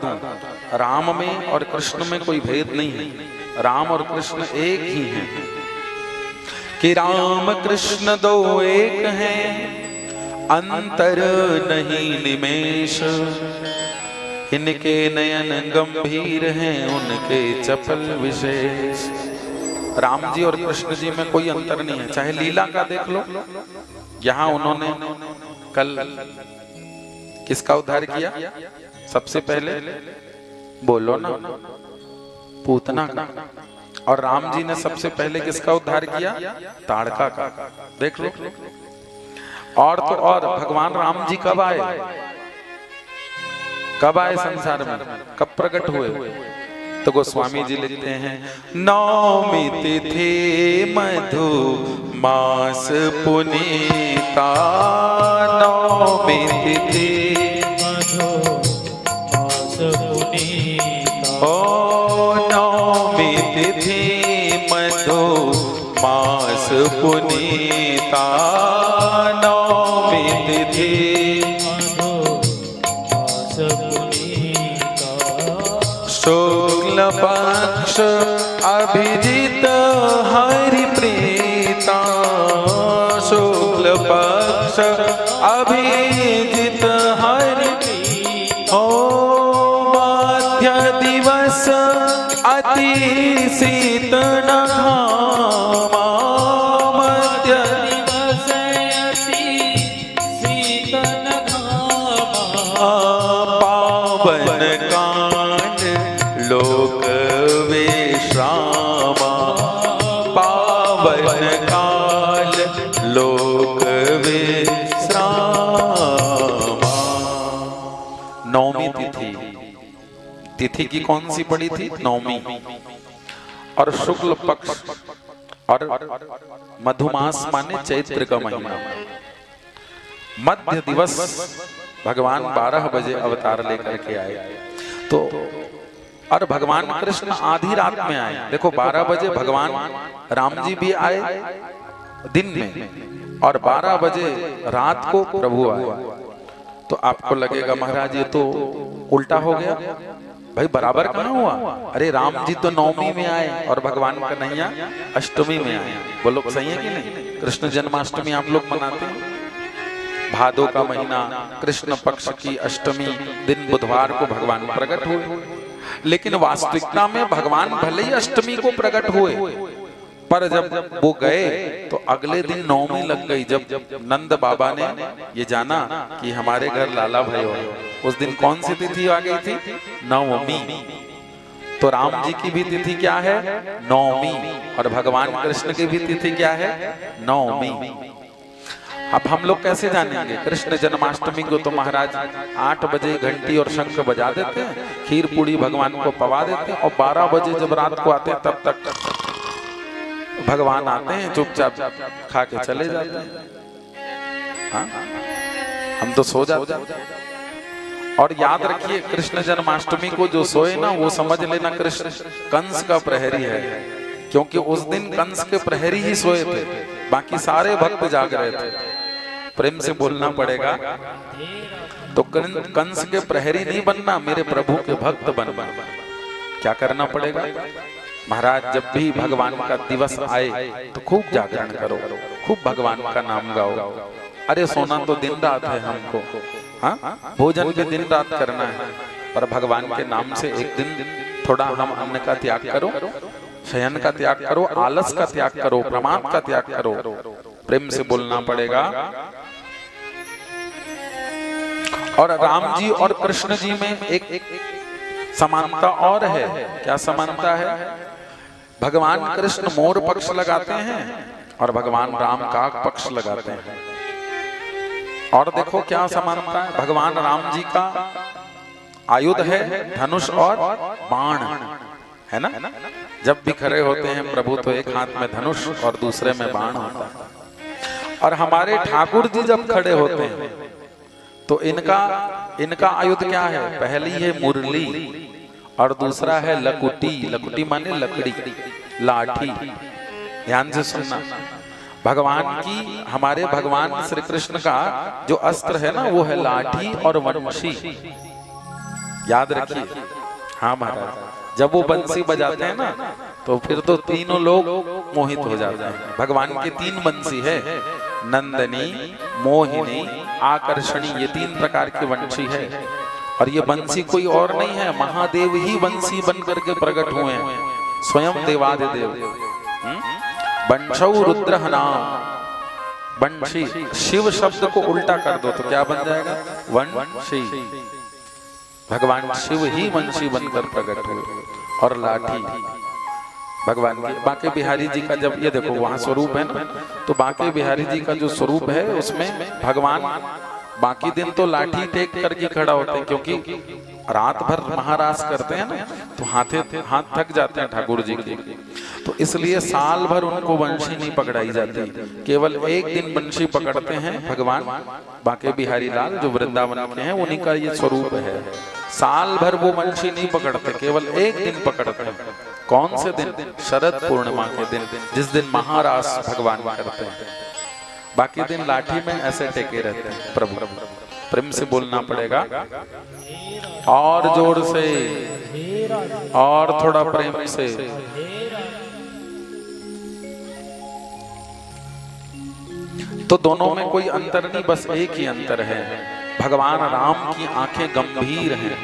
दूं, राम में और कृष्ण में कोई भेद नहीं है, राम और कृष्ण एक ही हैं। कि राम कृष्ण दो एक हैं, अंतर नहीं निमेष। इनके नयन गंभीर हैं, उनके चपल विशेष। राम जी और कृष्ण जी में कोई अंतर नहीं है, चाहे लीला का देख लो। यहां उन्होंने कल किसका उद्धार किया? सबसे पहले बोलो ना, पूतना का। और राम जी ने सबसे पहले किसका उद्धार किया? ताड़का का। देख लो। और तो और भगवान राम जी कब आए? कब आए संसार में? कब प्रकट हुए? तो गोस्वामी जी लिखते हैं, नौमी तिथि मधु मास पुनीता। नौमी तिथि मधु मास पुनीता। ओ नौमी तिथि मधु मास पुनीता। नौमी तिथि शुक्ल पक्ष अभिजित हरि प्रीता। शुक्ल पक्ष अभिजित हरि प्रीता। ओ मध्य दिवस अति शीतल घामा। मध्य दिवस अति शीतल घामा। पावन कांड लोक विश्रामा। पावन काल लोक विश्रामा। नौमी तिथि, तिथि की कौन सी पड़ी थी? नौमी। और शुक्ल पक्ष और मधुमास माने चैत्र का महीना। मध्य दिवस भगवान 12 बजे अवतार लेकर के आए। तो और भगवान कृष्ण आधी रात में आए। देखो 12 बजे भगवान राम जी भी आए दिन में, और 12 बजे रात को प्रभु आए। तो आपको लगेगा महाराज ये तो उल्टा हो गया, भाई बराबर कहाँ हुआ? अरे राम जी तो नौमी में आए और भगवान कन्हैया अष्टमी में आए। बोलो सही है कि नहीं? कृष्ण जन्माष्टमी आप लोग मनाते हैं, भादो का महीना, कृष्ण पक्ष की अष्टमी दिन बुधवार को भगवान प्रकट हुए। लेकिन वास्तविकता में भगवान भले ही अष्टमी को प्रकट हुए, पर जब वो गए तो अगले दिन नौमी लग गई। जब नंद बाबा ने ये जाना कि हमारे घर लाला भाई हो, उस दिन कौन सी तिथि आ गई थी? नवमी। तो राम जी की भी तिथि क्या है? नौमी। और भगवान कृष्ण की भी तिथि क्या है? नौमी। अब हम लोग कैसे जानेंगे? कृष्ण जन्माष्टमी को तो महाराज 8 बजे घंटी और शंख बजा देते हैं, खीर पूड़ी भगवान को पवा देते हैं, और 12 बजे जब रात को आते हैं तब तक भगवान आते हैं, चुपचाप खा के चले जाते हैं। हाँ? हम तो सो जाते हैं। और याद रखिए, कृष्ण जन्माष्टमी को जो सोए ना, वो समझ लेना कृष्ण कंस का प्रहरी है, क्योंकि उस दिन कंस के प्रहरी ही सोए थे, बाकी सारे भक्त जाग रहे थे। प्रेम से बोलना पड़ेगा। तो कंस के प्रहरी नहीं बनना, मेरे प्रभु के भक्त बनना। क्या करना पड़ेगा महाराज? जब भी भगवान का दिवस आए तो खूब जागरण करो, खूब भगवान का नाम गाओ। अरे सोना तो दिन रात है हमको, हाँ भोजन भी दिन रात करना है, पर भगवान के नाम से एक दिन थोड़ा हम अन्न का त्याग करो, शयन का त्याग करो, आलस का त्याग करो, प्रमाद का त्याग करो। प्रेम से बोलना पड़ेगा। और राम जी और कृष्ण जी में एक समानता और है। क्या समानता है? भगवान कृष्ण मोर पक्ष लगाते हैं और भगवान राम काक पक्ष लगाते हैं। और देखो क्या समानता है? भगवान राम जी का आयुध है धनुष और बाण, है ना? जब भी खड़े होते हैं प्रभु तो एक हाथ में धनुष और दूसरे में बाण होता है। और हमारे ठाकुर जी जब खड़े होते हैं तो इनका आयुध क्या है? पहली है मुरली और दूसरा है लकुटी। लकुटी माने लकड़ी, लाठी। ध्यान से सुनना। भगवान की, हमारे भगवान श्री कृष्ण का जो अस्त्र है ना, वो है लाठी और वंशी। याद रखिए। हाँ महाराज, जब वो बंसी बजाते हैं ना तो फिर तो तीनों लोग मोहित हो जाते हैं। भगवान के 3 बंसी है, नंदनी, मोहिनी, आकर्षणी, ये 3 प्रकार की बंसी है। और ये बंसी कोई और नहीं है, महादेव ही बंसी बन करके प्रकट हुए हैं, स्वयं देवादिदेव। बंशौ रुद्र नाम, बंशी, शिव शब्द को उल्टा कर दो तो क्या बन जाएगा? वंशी। भगवान शिव ही वंशी बनकर प्रकट हुए। और लाठी भगवान की, बांके बिहारी जी का जब ये देखो वहां स्वरूप है ना, तो बांके बिहारी जी का जो स्वरूप है उसमें भगवान बाकी दिन तो लाठी टेक करके खड़ा होते हैं, क्योंकि रात भर महारास करते हैं ना, तो हाथ थक जाते हैं ठाकुर जी के। तो इसलिए साल भर उनको बंशी नहीं पकड़ाई जाती, केवल एक दिन बंशी पकड़ते हैं भगवान बांके बिहारी लाल जो वृंदावन के हैं, उन्हीं का ये स्वरूप है। साल भर वो बंशी नहीं पकड़ते, केवल एक दिन पकड़ते हैं। कौन से दिन? शरद पूर्णिमा के दिन, जिस दिन महारास भगवान करते हैं। बाकी दिन लाठी में ऐसे टेके रहते हैं। प्रभु प्रेम से बोलना पड़ेगा, और जोर से, और थोड़ा प्रेम से। तो दोनों में कोई अंतर नहीं, बस एक ही अंतर है, भगवान राम की आंखें गंभीर हैं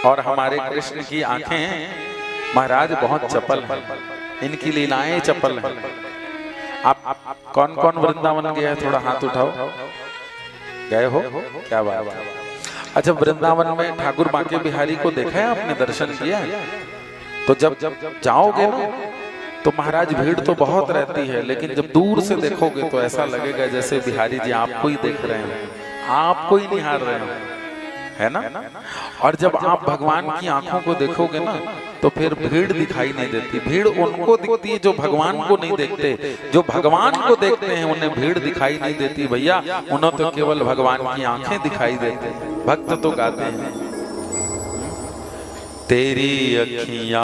और हमारे कृष्ण की आंखें महाराज बहुत चपल हैं, इनकी लीलाएं चपल हैं। आप कौन कौन वृंदावन गया है? थोड़ा हाथ उठाओ। गए हो? क्या बात है। अच्छा, वृंदावन में ठाकुर बांके बिहारी को देखा है आपने? दर्शन किया है? तो जब जाओगे ना तो महाराज भीड़ तो बहुत रहती है, लेकिन जब दूर से देखोगे तो ऐसा लगेगा जैसे बिहारी जी आपको ही देख रहे हैं, आपको ही निहार रहे हैं, है ना? और जब आप भगवान की आंखों को देखोगे ना तो फिर भीड़ दिखाई नहीं देती। भीड़ उनको दिखती है जो भगवान को नहीं देखते, जो भगवान को देखते हैं उन्हें भीड़ दिखाई नहीं देती भैया, उन्हें तो केवल भगवान की आंखें दिखाई देते हैं। भक्त तो गाते हैं, तेरी अखियां